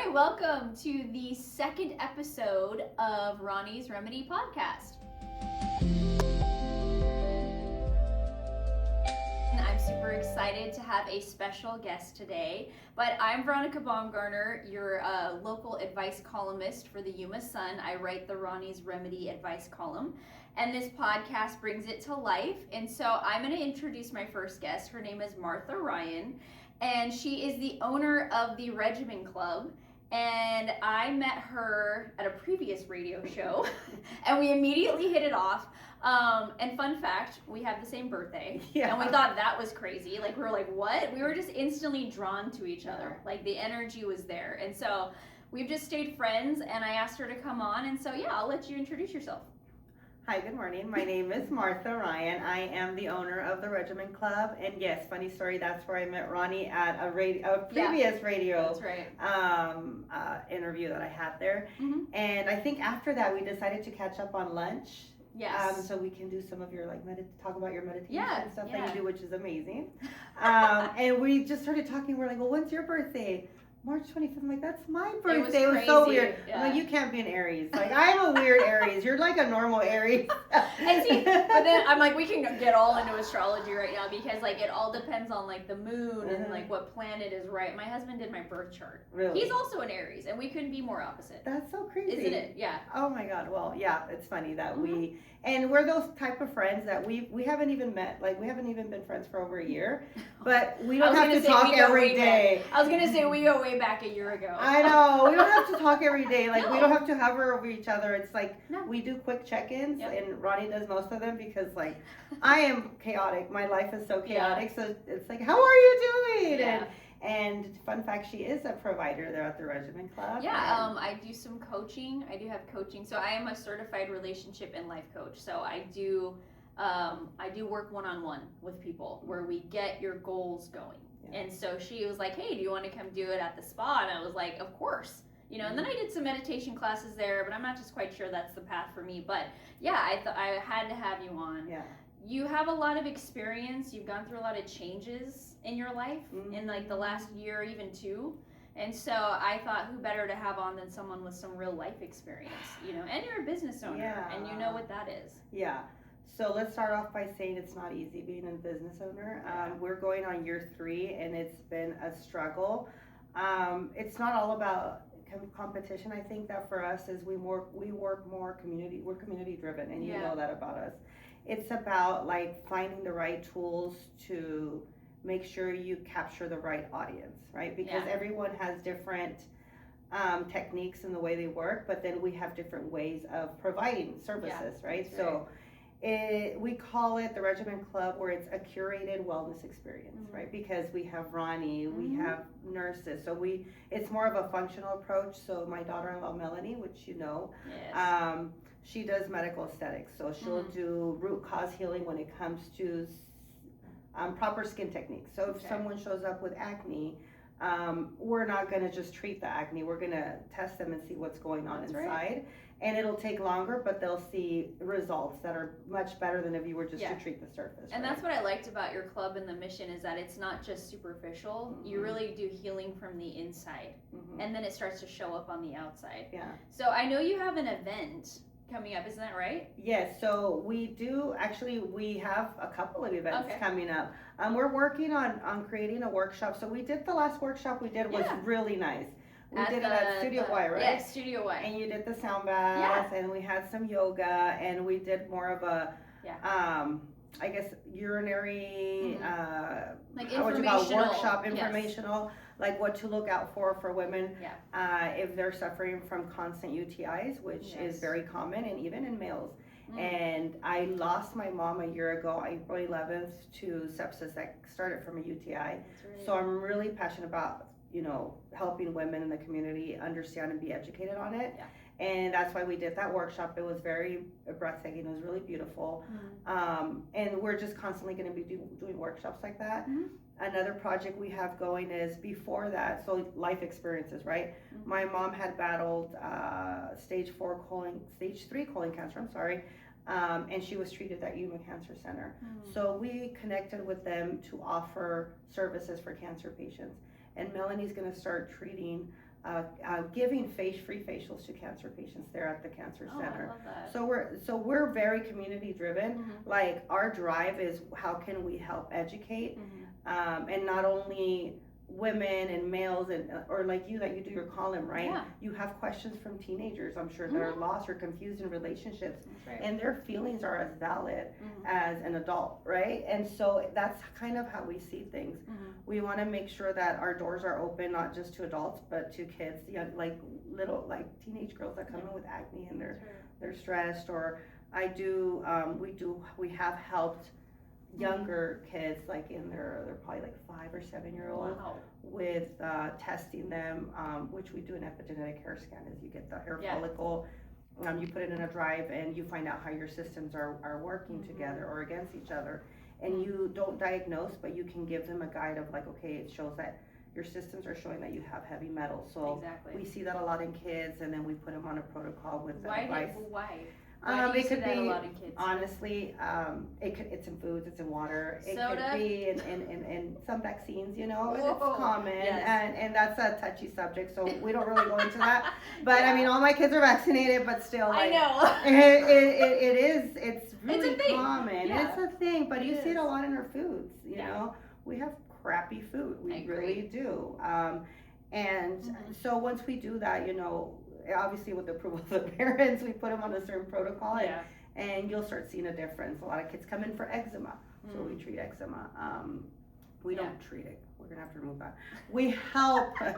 right, welcome to the second episode of Roni's Remedy podcast. I'm super excited to have a special guest today, but I'm Veronica Baumgartner, your local advice columnist for the Yuma Sun. I write the Roni's Remedy advice column, and this podcast brings it to life. And so I'm going to introduce my first guest. Her name is Martha Ryan, and she is the owner of the Regimen Club. And I met her at a previous radio show, and we immediately hit it off. And fun fact, we have the same birthday, and we thought that was crazy. Like, we were like, what? We were just instantly drawn to each other. Like, the energy was there. And so we've just stayed friends, and I asked her to come on. And so, yeah, I'll let you introduce yourself. Hi, good morning. My name is Martha Ryan. I am the owner of the Regimen Club. And yes, funny story, that's where I met Roni at a previous radio That's right. interview that I had there. Mm-hmm. And I think after that, we decided to catch up on lunch. Yes. So we can do some of your talk about your meditation stuff Yeah. that you do, which is amazing. And we just started talking. We're like, well, when's your birthday? March 25th. I'm like, that's my birthday. It was so weird. Yeah. I'm like, you can't be an Aries. Like, I'm a weird Aries. You're like a normal Aries. And see, but then I'm like, we can get all into astrology right now because like it all depends on like the moon and like what planet is right. My husband did my birth chart. Really? He's also an Aries, and we couldn't be more opposite. That's so crazy. Isn't it? Yeah. Oh my God. Well, yeah, it's funny that and we're those type of friends that we haven't even met. Like, we haven't even been friends for over a year, but we don't have to talk every day. I was going to say we go way back a year ago. I know. We don't have to talk every day. Like, No. we don't have to hover over each other. It's like, No. we do quick check-ins, Yep. and Roni does most of them because, like, I am chaotic. My life is so chaotic. So it's like, how are you doing? Yeah. And fun fact, she is a provider there at the Regimen Club. Yeah, I do some coaching. I do have coaching. So I am a certified relationship and life coach. So I do work one-on-one with people where we get your goals going. Yeah. And so she was like, hey, do you want to come do it at the spa? And I was like, of course. You know, and then I did some meditation classes there, but I'm not just quite sure that's the path for me. But yeah, I had to have you on. Yeah. You have a lot of experience. You've gone through a lot of changes in your life in like the last year, even two. And so I thought, who better to have on than someone with some real life experience, you know, and you're a business owner and you know what that is. Yeah. So let's start off by saying it's not easy being a business owner. We're going on year 3 and it's been a struggle. It's not all about competition. I think that for us is we work more community. We're community driven, and you know that about us. It's about like finding the right tools to make sure you capture the right audience, right? Because everyone has different techniques in the way they work, but then we have different ways of providing services, right? So we call it the Regimen Club, where it's a curated wellness experience, right? Because we have Roni, we have nurses, so it's more of a functional approach. So my daughter-in-law Melanie, which you know, she does medical aesthetics, so she'll do root cause healing when it comes to proper skin techniques. So if someone shows up with acne, we're not going to just treat the acne. We're going to test them and see what's going on inside. Right. And it'll take longer, but they'll see results that are much better than if you were just to treat the surface. And that's what I liked about your club and the mission is that it's not just superficial. You really do healing from the inside. And then it starts to show up on the outside. Yeah. So I know you have an event coming up, isn't that right? Yes, so we do, actually we have a couple of events coming up. We're working on creating a workshop. So we did the last workshop we did was really nice. We did it at Studio Y, right? Yes, Studio Y. And you did the sound baths, and we had some yoga, and we did more of a, I guess, urinary, like informational workshop, informational, like what to look out for women if they're suffering from constant UTIs, which is very common, and even in males. And I lost my mom a year ago, April 11th, to sepsis that started from a UTI. So I'm really passionate about, you know, helping women in the community understand and be educated on it. And that's why we did that workshop. It was very breathtaking. It was really beautiful. And we're just constantly going to be doing workshops like that. Another project we have going is before that, so life experiences, right? My mom had battled stage 3 colon cancer, I'm sorry. And she was treated at Yuma Cancer Center. So we connected with them to offer services for cancer patients. And Melanie's going to start treating giving free facials to cancer patients there at the cancer center. I love that. So we're very community driven. Mm-hmm. Like our drive is how can we help educate, and not only women and males and or like you that you do your column, right? Yeah. You have questions from teenagers, I'm sure, that are lost or confused in relationships, Right. and their feelings are as valid as an adult, right? And so that's kind of how we see things. We want to make sure that our doors are open not just to adults but to kids, like little like teenage girls that come in with acne and they're stressed. Or we have helped younger kids, like in they're probably like 5 or 7-year-olds, with testing them, which we do an epigenetic hair scan. As you get the hair follicle, you put it in a drive and you find out how your systems are working together or against each other. And you don't diagnose, but you can give them a guide of like, okay, it shows that your systems are showing that you have heavy metals. So we see that a lot in kids, and then we put them on a protocol with advice. Why? It could be, a lot in kids? honestly, it's in foods, it's in water. It Soda? could be in some vaccines, it's common, yes. and that's a touchy subject, so we don't really go into that. But I mean, all my kids are vaccinated, but still, like, I know. it's really common. Yeah. It's a thing, but you see it a lot in our foods. You know, we have crappy food. We really do. And so once we do that, obviously with the approval of the parents, we put them on a certain protocol, and you'll start seeing a difference. A lot of kids come in for eczema, so we treat eczema. We don't treat it. We're gonna have to remove that. We help. A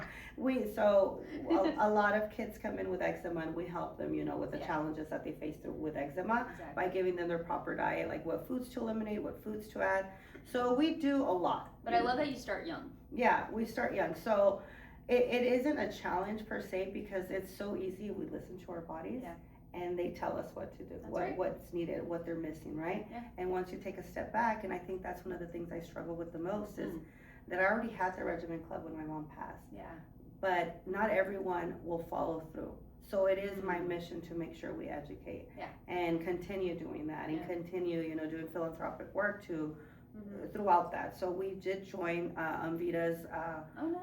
lot of kids come in with eczema, and we help them, with the challenges that they face with eczema by giving them their proper diet, like what foods to eliminate, what foods to add. So we do a lot. But I love that you start young. Yeah, we start young. So it isn't a challenge per se, because it's so easy. We listen to our bodies, and they tell us what to do, what's needed, what they're missing, right? Yeah. And once you take a step back, and I think that's one of the things I struggle with the most is that I already had the Regimen Club when my mom passed. Yeah. But not everyone will follow through. So it is my mission to make sure we educate and continue doing that, and continue, doing philanthropic work throughout that. So we did join Vita's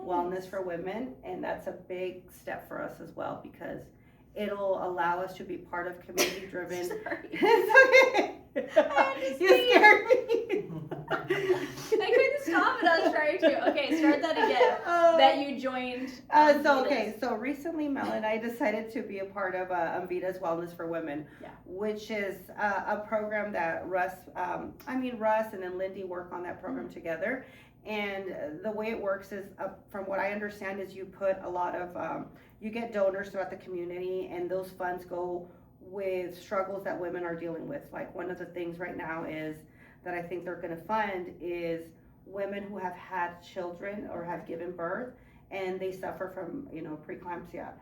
Wellness for Women, and that's a big step for us as well, because it'll allow us to be part of community driven. Sorry. You scared me. I couldn't stop it. I was trying to. Okay, start that again. That you joined. So recently Mel and I decided to be a part of Vita's Wellness for Women, which is a program that Russ and then Lindy work on that program together. And the way it works is, from what I understand, is you put a lot of, you get donors throughout the community, and those funds go with struggles that women are dealing with. Like, one of the things right now is that I think they're going to fund is women who have had children or have given birth, and they suffer from, preeclampsia,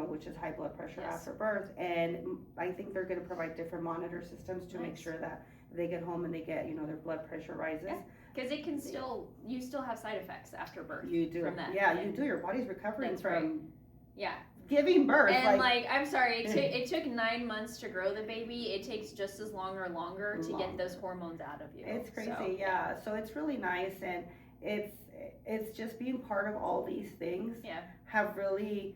which is high blood pressure after birth. And I think they're going to provide different monitor systems to make sure that they get home and they get, their blood pressure rises. Because it can you still have side effects after birth. You do. From that. Yeah, you do. Your body's recovering from Yeah. giving birth. And I'm sorry, it took 9 months to grow the baby. It takes just as long or longer to get those hormones out of you. It's crazy, So it's really nice, and it's just being part of all these things have really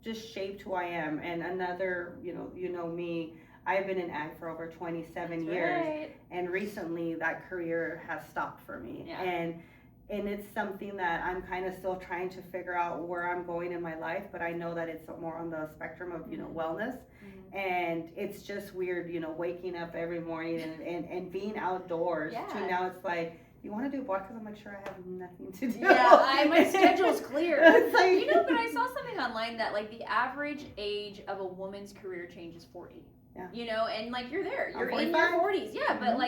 just shaped who I am. And another, me, I've been in ag for over 27 years, and recently that career has stopped for me. And it's something that I'm kind of still trying to figure out where I'm going in my life, but I know that it's more on the spectrum of, wellness. And it's just weird, waking up every morning and being outdoors to now it's like, you want to do a podcast? I'm like, sure, I have nothing to do. Yeah, my schedule's clear. It's like, but I saw something online that the average age of a woman's career change is 40. Yeah. And you're there. You're 45? in your 40s. Yeah, but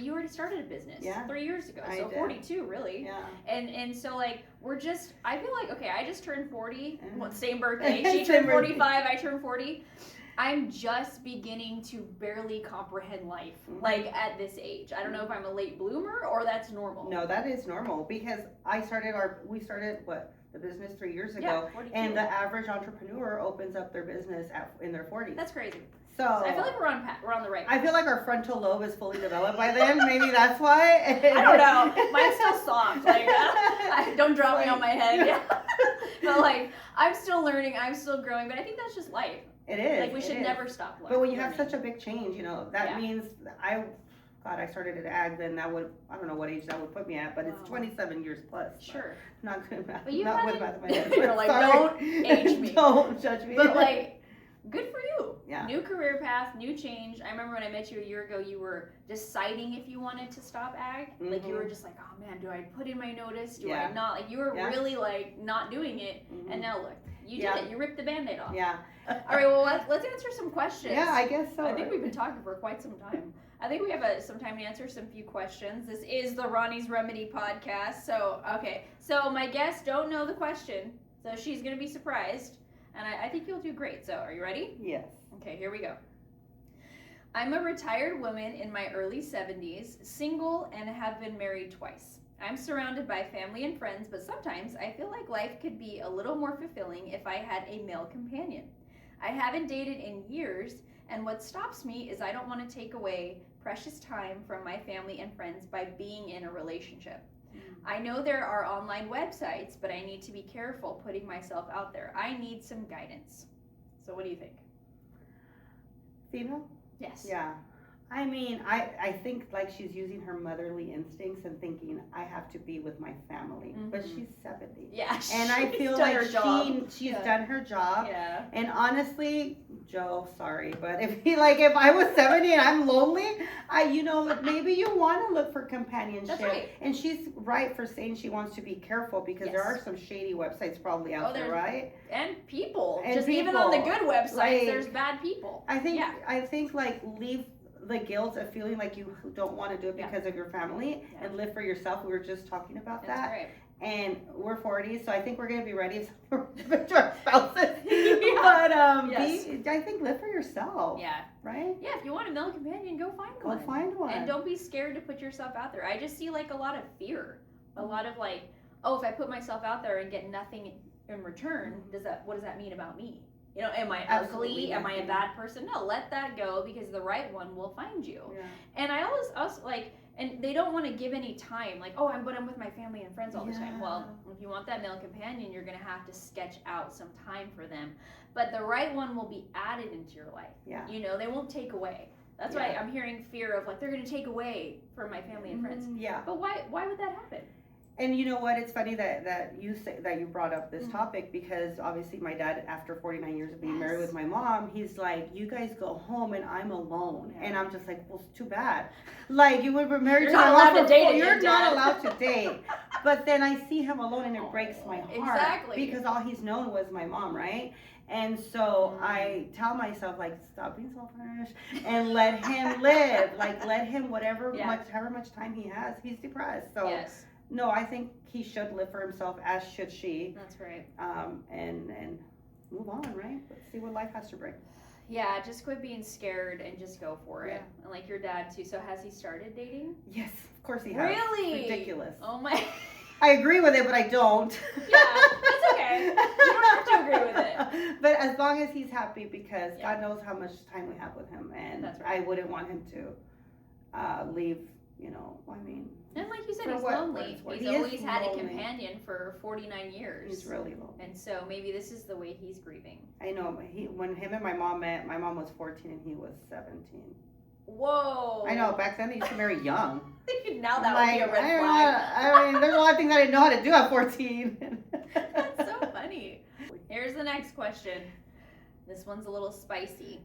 you already started a business 3 years ago. So 42 really. Yeah. And so I feel like, okay, I just turned 40. Well, same birthday. She Same turned 45, I turned 40. I'm just beginning to barely comprehend life, at this age. I don't know if I'm a late bloomer or that's normal. No, that is normal, because we started the business 3 years Yeah, ago, 42. and the average entrepreneur opens up their business in their 40s. That's crazy. So I feel like we're on the right path. I feel like our frontal lobe is fully developed by then. Maybe that's why. I don't know. Mine's still soft. Like, don't drop me on my head. Yeah. But like, I'm still learning. I'm still growing. But I think that's just life. It is. Like we should never stop learning. But when you have such a big change, you know, that Yeah. means I started at ag, then that would, I don't know what age that would put me at, but Wow. it's 27 years plus. Sure. Not good math. But you not had good it- math in my head. You're but like, sorry. don't age me. Don't judge me. But like, good for you. Yeah. New career path, new change. I remember when I met you a year ago, you were deciding if you wanted to stop ag. Like you were just like, oh man, do I put in my notice? Do I not? Like you were really like not doing it. And now look, you did it. You ripped the Band-Aid off. Yeah. All right, well, let's answer some questions. Yeah, I guess so. I think we've been talking for quite some time. I think we have some time to answer some few questions. This is the Ronnie's Remedy podcast. So, okay. So my guests don't know the question, so she's going to be surprised. And I think you'll do great. So are you ready? Yes. Okay, here we go. I'm a retired woman in my early 70s, single, and have been married twice. I'm surrounded by family and friends, but sometimes I feel like life could be a little more fulfilling if I had a male companion. I haven't dated in years, and what stops me is I don't want to take away precious time from my family and friends by being in a relationship. I know there are online websites, but I need to be careful putting myself out there. I need some guidance. So what do you think? Female? Yes. Yeah. I mean, I think like she's using her motherly instincts and thinking I have to be with my family, but she's 70. Yeah. And I feel like she's done her job. Yeah. And honestly, Joe, sorry, but if I was 70 and I'm lonely, maybe you want to look for companionship. That's right. And she's right for saying she wants to be careful because there are some shady websites probably out there, right? And people. And just people, even on the good websites, like, there's bad people. I think like leave the guilt of feeling like you don't want to do it because of your family and live for yourself. We were just talking about that. Right. And we're 40, so I think we're going to be ready to our spouses. Yeah. But I think live for yourself. Yeah. Right? Yeah, if you want a male companion, go find one. Go find one. And don't be scared to put yourself out there. I just see like a lot of fear. A lot of like, oh, if I put myself out there and get nothing in return, what does that mean about me? You know, am I ugly? Am I a bad person? No, let that go because the right one will find you. Yeah. And I always like, and they don't want to give any time, like, oh, I'm with my family and friends all the time. Well, if you want that male companion, you're going to have to sketch out some time for them. But the right one will be added into your life. Yeah. You know, they won't take away. That's why I'm hearing fear of like, they're going to take away from my family and friends. Yeah. But why would that happen? And you know what? It's funny that you brought up this topic because obviously my dad, after 49 years of being married with my mom, he's like, you guys go home and I'm alone. Yeah. And I'm just like, well, it's too bad. Like you would be married to my mom you're not allowed to date. But then I see him alone and it breaks my heart. Exactly. Because all he's known was my mom, right? And so I tell myself, like, stop being selfish and let him live. Like, let him however much time he has. He's depressed. So. Yes. No, I think he should live for himself, as should she. That's right. And move on, right? Let's see what life has to bring. Yeah, just quit being scared and just go for it. And like your dad too. So has he started dating? Yes, of course he has. Really? It's ridiculous. Oh my. I agree with it, but I don't. Yeah, that's okay. You don't have to agree with it. But as long as he's happy, because God knows how much time we have with him, and I wouldn't want him to leave. You know, I mean. And like you said, he's lonely. He's always had a companion for 49 years. He's really lonely. And so maybe this is the way he's grieving. I know. When him and my mom met, my mom was 14 and he was 17. Whoa. I know. Back then they used to marry young. Now that would be a red flag. I mean, there's a lot of things I didn't know how to do at 14. That's so funny. Here's the next question. This one's a little spicy.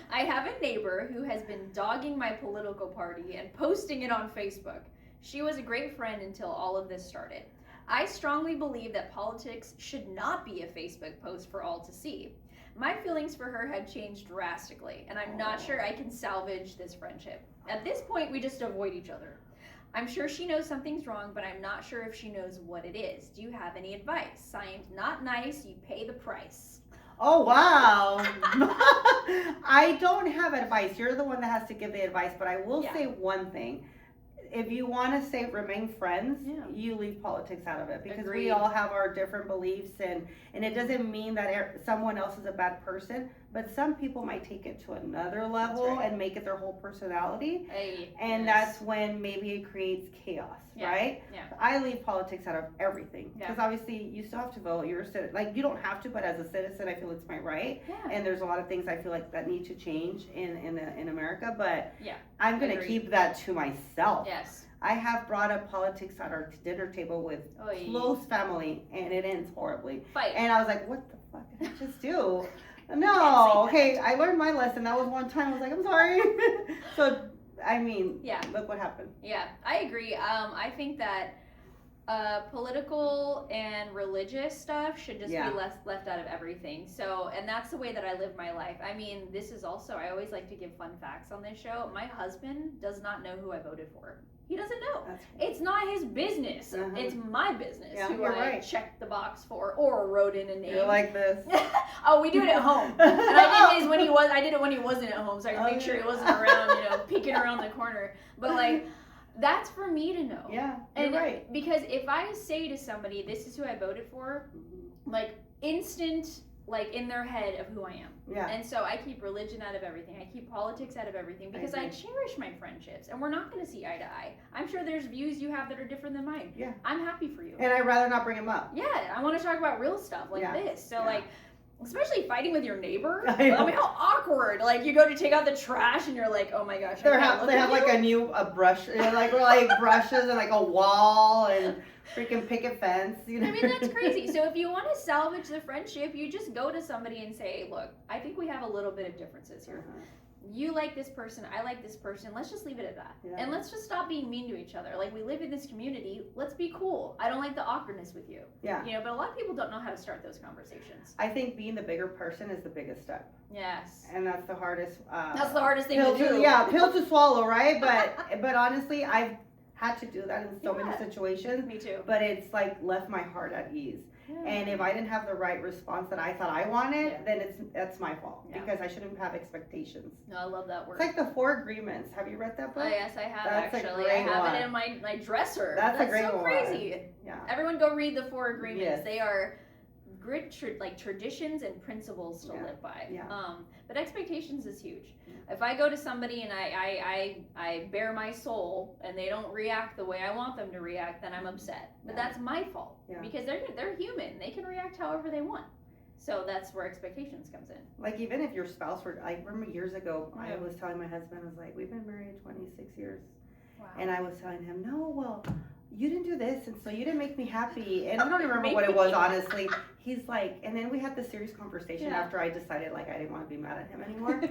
I have a neighbor who has been dogging my political party and posting it on Facebook. She was a great friend until all of this started. I strongly believe that politics should not be a Facebook post for all to see. My feelings for her have changed drastically, and I'm not sure I can salvage this friendship. At this point, we just avoid each other. I'm sure she knows something's wrong, but I'm not sure if she knows what it is. Do you have any advice? Signed, not nice, you pay the price. Oh, wow. I don't have advice. You're the one that has to give the advice, but I will say one thing. if you want to say remain friends, Yeah. you leave politics out of it, because Agreed. we all have our different beliefs, and it doesn't mean that someone else is a bad person, but some people might take it to another level right. and make it their whole personality, and yes. that's when maybe it creates chaos, Yeah. right? Yeah. I leave politics out of everything, Yeah. because obviously you still have to vote. You're a citizen. Like, you don't have to, but as a citizen, I feel it's my right. Yeah. And there's a lot of things I feel like that need to change in America, but Yeah. I'm gonna Agreed. keep that to myself. Yes. I have brought up politics at our dinner table with close family, and it ends horribly. Fight. And I was like, what the fuck did I just do? Can't No, say okay, I learned my lesson. That was one time. I was like, I'm sorry. So, I mean, Yeah. look what happened. Yeah, I agree. I think that political and religious stuff should just Yeah. be left out of everything. So, and that's the way that I live my life. I mean, this is also, I always like to give fun facts on this show. My husband does not know who I voted for. He doesn't know. That's It's not his business. Uh-huh. It's my business Yeah, who you're I right. checked the box for or wrote in a name. You're like this. Oh, we do it at home. And I did it when he wasn't at home, so I could make sure he wasn't around, peeking around the corner. But like, that's for me to know. Yeah, you're And right. because if I say to somebody, this is who I voted for, like instant, like in their head of who I am. Yeah. And so I keep religion out of everything. I keep politics out of everything because I cherish my friendships, and we're not going to see eye to eye. I'm sure there's views you have that are different than mine. Yeah. I'm happy for you. And I'd rather not bring them up. Yeah, I want to talk about real stuff like this. So like, especially fighting with your neighbor. I mean, how awkward. Like, you go to take out the trash and you're like, oh my gosh. They have like a brush, like brushes and like a wall and freaking picket fence. I mean, that's crazy. So if you want to salvage the friendship, you just go to somebody and say, look, I think we have a little bit of differences here. You like this person, I like this person. Let's just leave it at that. Yeah. And let's just stop being mean to each other. Like, we live in this community. Let's be cool. I don't like the awkwardness with you. Yeah. But a lot of people don't know how to start those conversations. I think being the bigger person is the biggest step. Yes. And that's the hardest. That's the hardest thing to do. Yeah, pill to swallow, right? But honestly, I've had to do that in so many situations. Me too. But it's like left my heart at ease. Yeah. And if I didn't have the right response that I thought I wanted, then that's my fault, because I shouldn't have expectations. No, I love that word. It's like the 4 Agreements. Have you read that book? Oh, yes, I have That's actually. a great I have one. it in my dresser. That's a great so one. crazy. Yeah. Everyone go read the 4 Agreements. Yes. They are great traditions and principles to live by. Yeah. But expectations is huge. If I go to somebody and I bare my soul and they don't react the way I want them to react, then I'm upset. But that's my fault, because they're human. They can react however they want. So that's where expectations comes in. Like, even if your spouse were, I remember years ago, I was telling my husband, I was like, we've been married 26 years. Wow. And I was telling him, no, well, you didn't do this, and so you didn't make me happy. And I don't even remember what it was, honestly. He's like, and then we had this serious conversation after I decided, like, I didn't want to be mad at him anymore.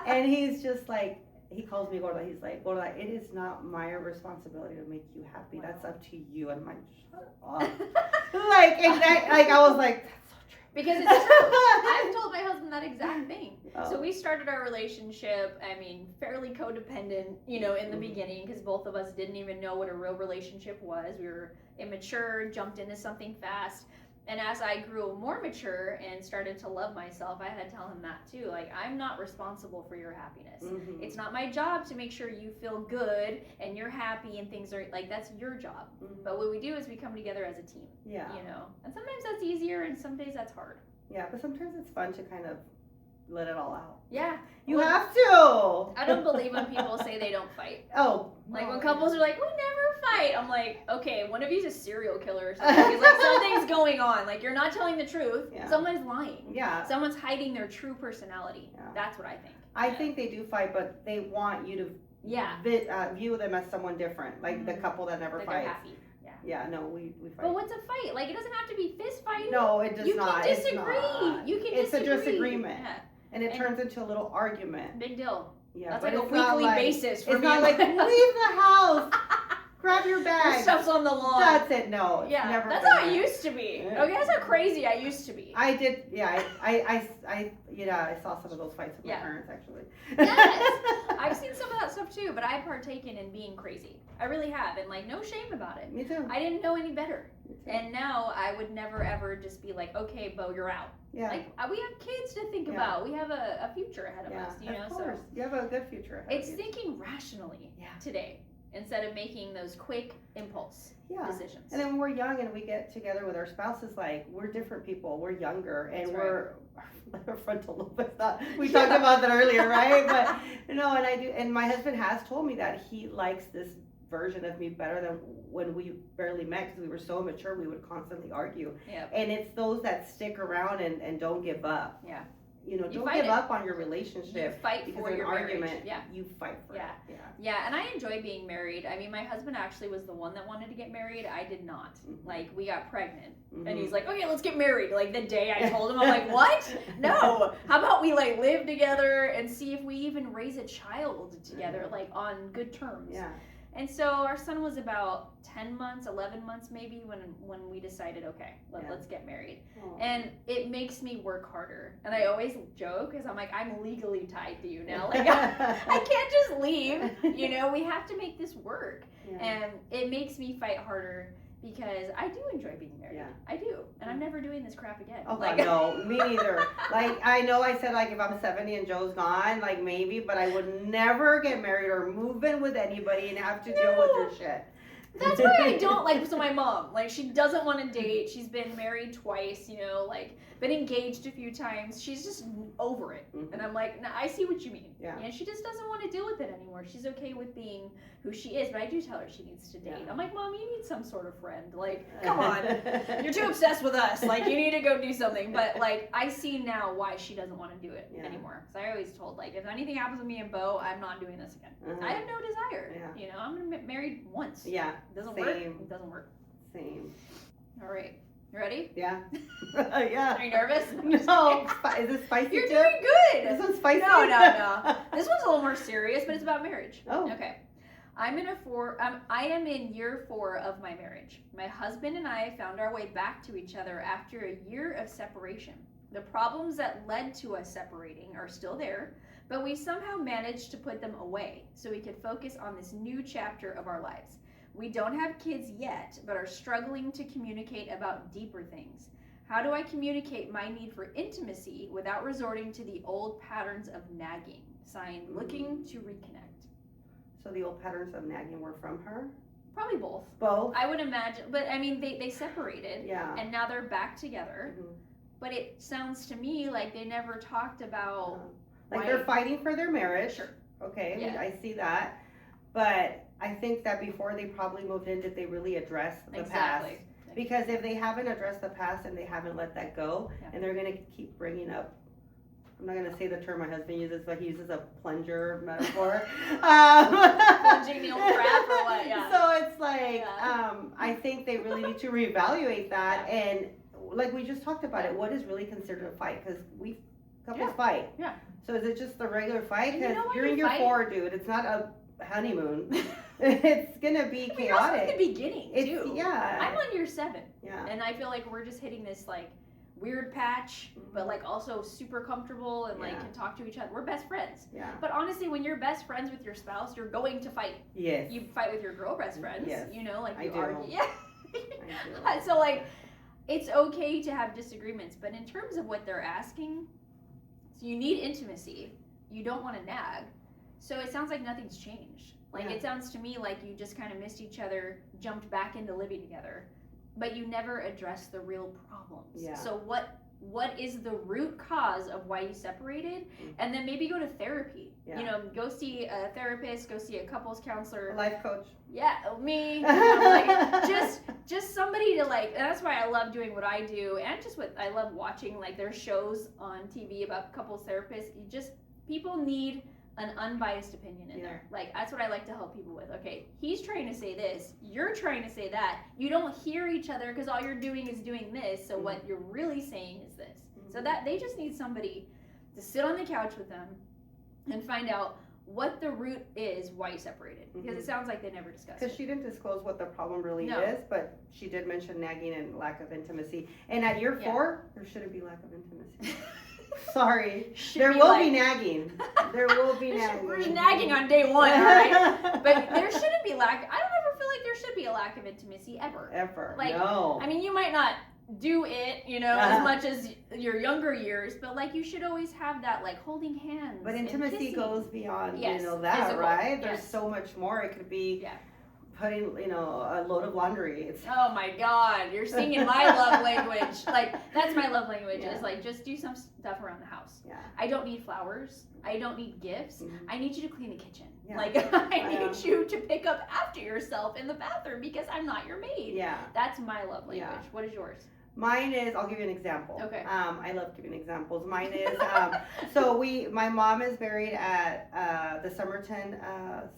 And he's just like, he calls me Gorda. He's like, Gorda, it is not my responsibility to make you happy. That's up to you. And I'm like, shut up. I was like, that's so true. Because it's true. I've told my husband that exact thing. Oh. So we started our relationship, fairly codependent, in the beginning, because both of us didn't even know what a real relationship was. We were immature, jumped into something fast. And as I grew more mature and started to love myself, I had to tell him that too. Like, I'm not responsible for your happiness. Mm-hmm. It's not my job to make sure you feel good and you're happy and things are, like, that's your job. Mm-hmm. But what we do is we come together as a team. Yeah. And sometimes that's easier and some days that's hard. Yeah, but sometimes it's fun to kind of let it all out. Yeah. You have to. I don't believe when people say they don't fight. Oh. Like, when couples are like, we never fight. I'm like, okay, one of you's a serial killer or something. Because, like, something's going on. Like, you're not telling the truth. Yeah. Someone's lying. Yeah. Someone's hiding their true personality. Yeah. That's what I think. I think they do fight, but they want you to view them as someone different. Like the couple that never Like fights. they're happy. Yeah, no, we fight. But what's a fight? Like, it doesn't have to be fist fighting. No, it does not. You can disagree. It's a disagreement. Yeah. And it turns into a little argument. Big deal. Yeah, That's but like a it's not weekly like, basis for it's me. not like, leave the house, grab your Your bag. stuff's on the lawn. That's it. No, it's Yeah, never that's been how that. I used to be. Yeah. Okay, that's how crazy I used to be. I did. Yeah, I saw some of those fights with my parents actually. Yes, I've seen some of that stuff too, but I've partaken in being crazy. I really have, and like, no shame about it. Me too. I didn't know any better. And now I would never ever just be like, okay, Bo, you're out. Yeah. Like, we have kids to think about. We have a future ahead of us, Of course. so You have a good future ahead it's of you. thinking rationally today. instead of making those quick impulse decisions. And then when we're young and we get together with our spouses, like, we're different people. We're younger, and our frontal lobe is not. We talked about that earlier, right? But no, and I do. And my husband has told me that he likes this version of me better than when we barely met, because we were so immature. We would constantly argue. Yep. And it's those that stick around and don't give up. Yeah. You know, don't give up on your relationship. You fight because for of your an argument. marriage. Yeah. You fight for it. Yeah, and I enjoy being married. I mean, my husband actually was the one that wanted to get married. I did not. Like, we got pregnant. And he's like, okay, let's get married. Like, the day I told him, I'm like, what? No. How about we, like, live together and see if we even raise a child together, like, on good terms. Yeah. And so our son was about 10 months, 11 months maybe when we decided, okay, let's get married. Aww. And it makes me work harder. And I always joke, because I'm like, I'm legally tied to you now. Like, I can't just leave. You know, we have to make this work. Yeah. And it makes me fight harder, because I do enjoy being married. Yeah. I do. And I'm never doing this crap again. Oh, like, no, me neither. Like, I know I said, like, if I'm 70 and Joe's gone, like, maybe, but I would never get married or move in with anybody and have to deal with your shit. That's why I don't, like, so my mom, like, she doesn't want to date. She's been married twice, you know, like, been engaged a few times. She's just over it. And I'm like, nah, I see what you mean. Yeah. And she just doesn't want to deal with it anymore. She's okay with being who she is, but I do tell her she needs to date. I'm like, Mom, you need some sort of friend. Like, come on. You're too obsessed with us. Like, you need to go do something. But, like, I see now why she doesn't want to do it anymore. Because I always told, like, if anything happens with me and Bo, I'm not doing this again. I have no desire. Yeah. You know, I'm going to get married once. Yeah. It doesn't work. It doesn't work. Same. All right. You ready? Yeah. Yeah. Are you nervous? No. Is this spicy? You're doing good. This one's spicy? No. This one's a little more serious, but it's about marriage. Oh. Okay. I am in year 4 of my marriage. My husband and I found our way back to each other after a year of separation. The problems that led to us separating are still there, but we somehow managed to put them away so we could focus on this new chapter of our lives. We don't have kids yet, but are struggling to communicate about deeper things. How do I communicate my need for intimacy without resorting to the old patterns of nagging? Signed, looking to reconnect. So the old patterns of nagging were from her? Probably both. Both? I would imagine, but I mean, they separated. Yeah. And now they're back together. But it sounds to me like they never talked about... Like they're fighting for their marriage. Sure. Okay, yeah. I see that. But I think that before they probably moved in, did they really address the past? Because if they haven't addressed the past and they haven't let that go, and they're going to keep bringing up, I'm not going to say the term my husband uses, but he uses a plunger metaphor. Plunging the old crap or what? Yeah. So it's like, I think they really need to reevaluate that. And like we just talked about it, what is really considered a fight? Because couples fight. Yeah. So is it just the regular fight? Because you're in your 4, dude. It's not a honeymoon. It's gonna be chaotic. Also in the beginning too. Yeah. I'm on year 7. Yeah. And I feel like we're just hitting this like weird patch, but like also super comfortable and like can talk to each other. We're best friends. Yeah. But honestly, when you're best friends with your spouse, you're going to fight. Yes. You fight with your girl best friends. Yes. You know, like you argue. Yeah. I do. So like, it's okay to have disagreements, but in terms of what they're asking, so you need intimacy. You don't want to nag. So it sounds like nothing's changed. Like it sounds to me like you just kind of missed each other, jumped back into living together, but you never addressed the real problems. Yeah. So what is the root cause of why you separated? And then maybe go to therapy. Yeah. You know, go see a therapist, go see a couples counselor. A life coach. Yeah, me. Like, just somebody to like, and that's why I love doing what I do, and I love watching like their shows on TV about couples therapists. People need an unbiased opinion in there. Like, that's what I like to help people with. Okay, he's trying to say this, you're trying to say that. You don't hear each other because all you're doing is doing this, so what you're really saying is this. So that they just need somebody to sit on the couch with them and find out what the root is why you separated. Because it sounds like they never discussed it. Because she didn't disclose what the problem really is, but she did mention nagging and lack of intimacy. And at year 4, there shouldn't be lack of intimacy. Sorry. There will be nagging. There will be nagging. We're nagging on day 1, all right? But there shouldn't be I don't ever feel like there should be a lack of intimacy ever. Ever. Like, no. I mean, you might not do it, you know, as much as your younger years, but like you should always have that like holding hands. But intimacy goes beyond, yes, you know, that, physical. right? Yes. There's so much more. It could be yeah. putting, you know, a load of laundry. It's oh my God, you're singing my love language. Like that's my love language is like just do some stuff around the house. Yeah. I don't need flowers. I don't need gifts. Mm-hmm. I need you to clean the kitchen. Yeah. Like I need you to pick up after yourself in the bathroom because I'm not your maid. Yeah. That's my love language. Yeah. What is yours? Mine is, I'll give you an example. Okay. I love giving examples. Mine is, my mom is buried at the Somerton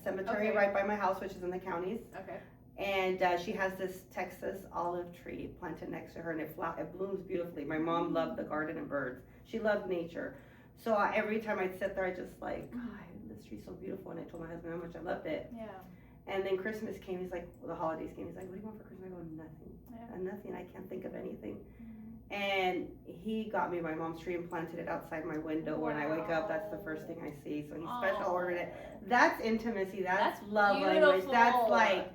Cemetery right by my house, which is in the counties. Okay. And she has this Texas olive tree planted next to her, and it blooms beautifully. My mom loved the garden and birds. She loved nature. So every time I'd sit there, I just like, God, this tree's so beautiful. And I told my husband how much I loved it. Yeah. And then Christmas came, he's like, the holidays came, he's like, what do you want for Christmas? I go, nothing. Yeah. Nothing, I can't think of anything. And he got me my mom's tree and planted it outside my window. When I wake up, that's the first thing I see. So he special ordered it. That's intimacy. That's love language. That's like,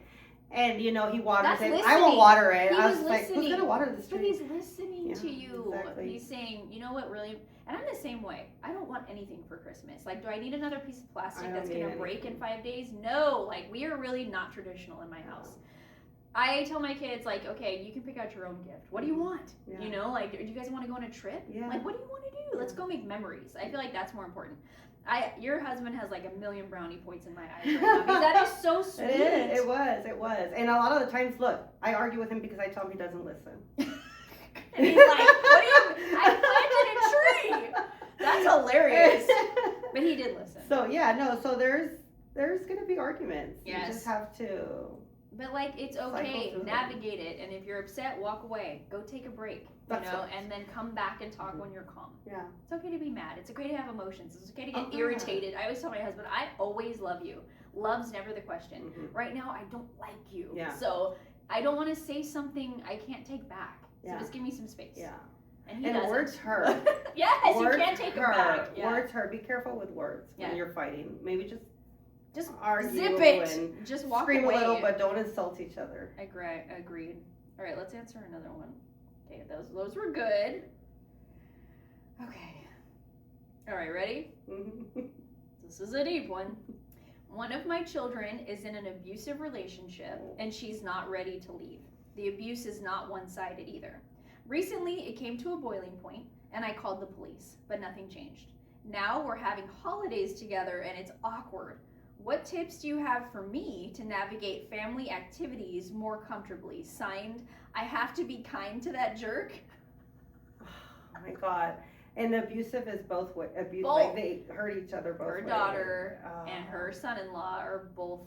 and you know, he waters it. I won't water it. I was like, who's gonna water this tree? But he's listening to you. Exactly. He's saying, you know what, really, and I'm the same way. I don't want anything for Christmas. Like, do I need another piece of plastic that's gonna break in 5 days? No. Like, we are really not traditional in my house. I tell my kids, like, okay, you can pick out your own gift. What do you want? Yeah. You know, like, do you guys want to go on a trip? Yeah. Like, what do you want to do? Yeah. Let's go make memories. I feel like that's more important. Your husband has like a million brownie points in my eyes right now. Because that is so sweet. It was. And a lot of the times, look, I argue with him because I tell him he doesn't listen. And he's like, what do you, I planted a tree. That's hilarious. But he did listen. So, yeah, no, so there's going to be arguments. Yes. You just have to. But like, it's okay, navigate it, and if you're upset, walk away, go take a break, you know, and then come back and talk when you're calm. Yeah. It's okay to be mad, it's okay to have emotions, it's okay to get irritated. I always tell my husband, I always love you. Love's never the question. Right now, I don't like you. Yeah. So, I don't want to say something I can't take back. So just give me some space. Yeah. And words hurt. Yes, words you can't take them back. Yeah. Words hurt. Be careful with words when you're fighting. Maybe just argue zip it. And just walk scream away. a little, but don't insult each other. Agreed. All right, let's answer another one. Okay, those were good. Okay. All right, ready? This is a deep one. One of my children is in an abusive relationship, and she's not ready to leave. The abuse is not one-sided either. Recently, it came to a boiling point, and I called the police, but nothing changed. Now we're having holidays together, and it's awkward. What tips do you have for me to navigate family activities more comfortably? Signed, I have to be kind to that jerk. Oh my God. And the abusive is both ways. Both. Like they hurt each other both ways. Her daughter and her son-in-law are both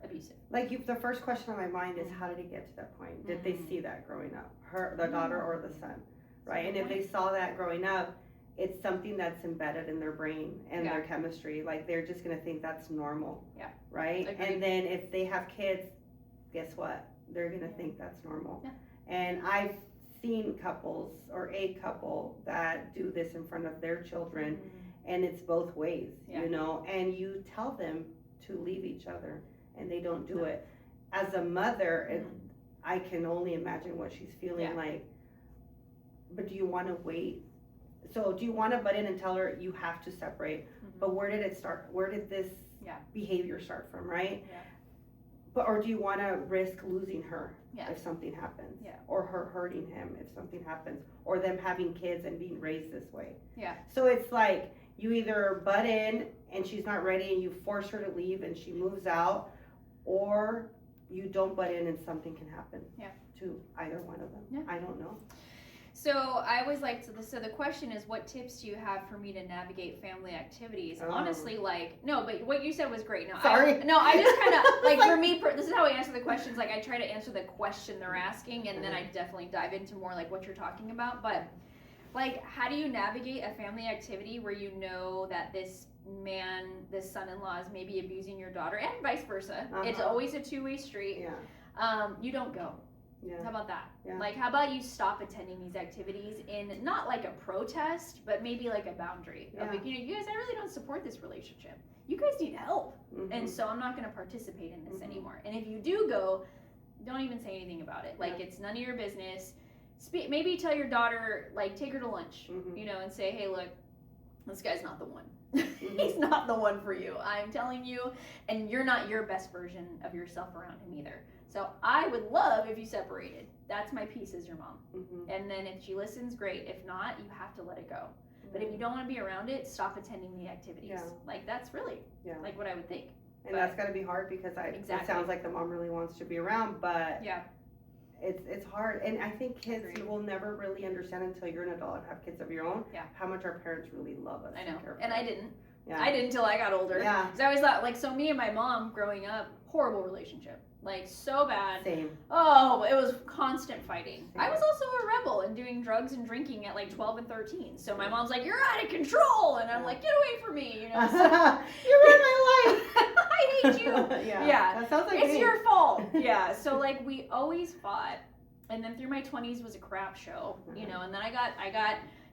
abusive. Like the first question on my mind is, how did it get to that point? Did they see that growing up? The daughter or the son, right? And if they saw that growing up, it's something that's embedded in their brain and their chemistry. Like they're just gonna think that's normal. Yeah. Right? Agreed. And then if they have kids, guess what? They're gonna think that's normal. Yeah. And I've seen couples or a couple that do this in front of their children, and it's both ways, you know, and you tell them to leave each other and they don't do it. As a mother, I can only imagine what she's feeling like. But do you want to wait? So do you want to butt in and tell her you have to separate? But where did it start? Where did this behavior start from, right? Yeah. But or do you want to risk losing her if something happens? Yeah. Or her hurting him if something happens? Or them having kids and being raised this way? Yeah. So it's like you either butt in and she's not ready and you force her to leave and she moves out, or you don't butt in and something can happen to either one of them. Yeah. I don't know. So I always like to, so the question is, what tips do you have for me to navigate family activities? Honestly, like, no, but what you said was great. No, sorry. I just kind of, like, for me, this is how I answer the questions. Like, I try to answer the question they're asking, and then I definitely dive into more, like, what you're talking about. But, like, how do you navigate a family activity where you know that this son-in-law is maybe abusing your daughter, and vice versa? It's always a two-way street. Yeah. You don't go. Yeah. How about that? Yeah. Like, how about you stop attending these activities in not like a protest, but maybe like a boundary of like, you guys, I really don't support this relationship. You guys need help, and so I'm not going to participate in this anymore. And if you do go, don't even say anything about it. Like, it's none of your business. maybe tell your daughter, like, take her to lunch, Mhm. you know, and say, hey, look, this guy's not the one. Mhm. He's not the one for you. I'm telling you, and you're not your best version of yourself around him either. So I would love if you separated. That's my piece as your mom. Mhm. And then if she listens, great. If not, you have to let it go. But if you don't want to be around it, stop attending the activities. Yeah. Like, that's really like what I would think. And that's got to be hard because it sounds like the mom really wants to be around, but it's hard. And I think kids will never really understand until you're an adult and have kids of your own how much our parents really love us. I know. And I didn't. Yeah. I didn't until I got older. Yeah. Because I always thought, like, so me and my mom growing up, horrible relationship. Like, so bad. Same. Oh, it was constant fighting. Same. I was also a rebel and doing drugs and drinking at like 12 and 13. So my mom's like, you're out of control. And I'm like, get away from me. You know, so, you ruined my life. I hate you. Yeah. That sounds like it's me. your fault. Yeah. So like we always fought. And then through my 20s was a crap show, you know, and then I got,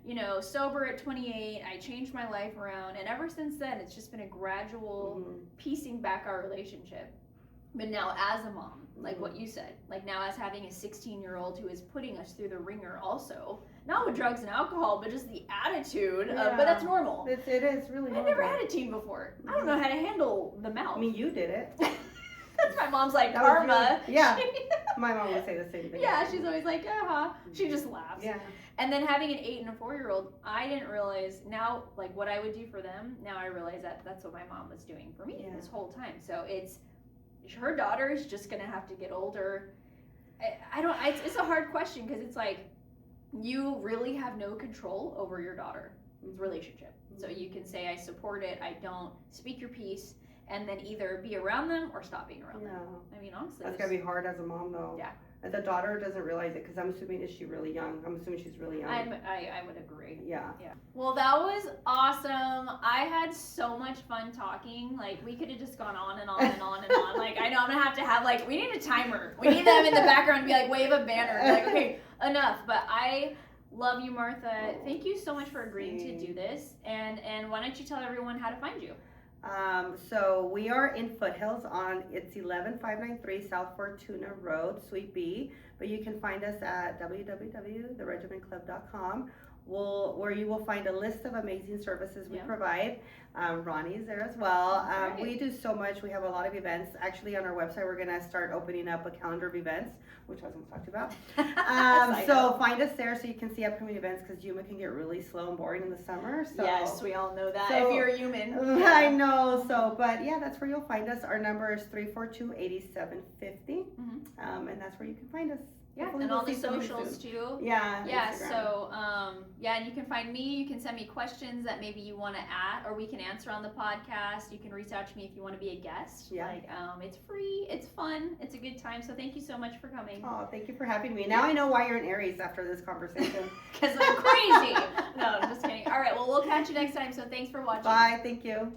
you know, sober at 28. I changed my life around. And ever since then, it's just been a gradual piecing back our relationship. But now as a mom, like what you said, like now as having a 16-year-old who is putting us through the ringer also, not with drugs and alcohol, but just the attitude of, but that's normal. It is really normal. I never had a teen before. I don't know how to handle the mouth. I mean, you did it. That's my mom's like, karma. Really, yeah. My mom would say the same thing. Yeah, she's always like, she just laughs. Yeah. And then having an 8 and a 4-year-old, I didn't realize now, like what I would do for them, now I realize that that's what my mom was doing for me this whole time. So it's, her daughter is just gonna have to get older. It's a hard question because it's like you really have no control over your daughter's relationship. So you can say I support it, I don't, speak your piece, and then either be around them or stop being around them. I mean, honestly, that's gotta be hard as a mom though. Yeah. And the daughter doesn't realize it because I'm assuming is she really young? I'm assuming she's really young. I would agree. Yeah. Well, that was awesome. I had so much fun talking. Like we could have just gone on and on and on and on. Like I know I'm gonna have to have like we need a timer. We need them in the background to be like wave a banner. Like okay, enough. But I love you, Martha. Thank you so much for agreeing to do this. And why don't you tell everyone how to find you? So we are in Foothills it's 11593 South Fortuna Road, Suite B, but you can find us at www.theregimenclub.com, where you will find a list of amazing services we provide. Roni's there as well. We do so much. We have a lot of events. Actually, on our website, we're going to start opening up a calendar of events, which I was going to talk to you about. So find us there so you can see upcoming events because Yuma can get really slow and boring in the summer. So, yes, we all know that if you're a human. I know. So, but yeah, that's where you'll find us. Our number is 342-8750. And that's where you can find us. Yeah, and all the socials too. Yeah. Instagram. So and you can find me. You can send me questions that maybe you want to add, or we can answer on the podcast. You can reach out to me if you want to be a guest. Yeah. Like it's free, it's fun, it's a good time. So thank you so much for coming. Oh, thank you for having me. Now I know why you're an Aries after this conversation. Because I'm crazy. No, I'm just kidding. All right, well we'll catch you next time. So thanks for watching. Bye. Thank you.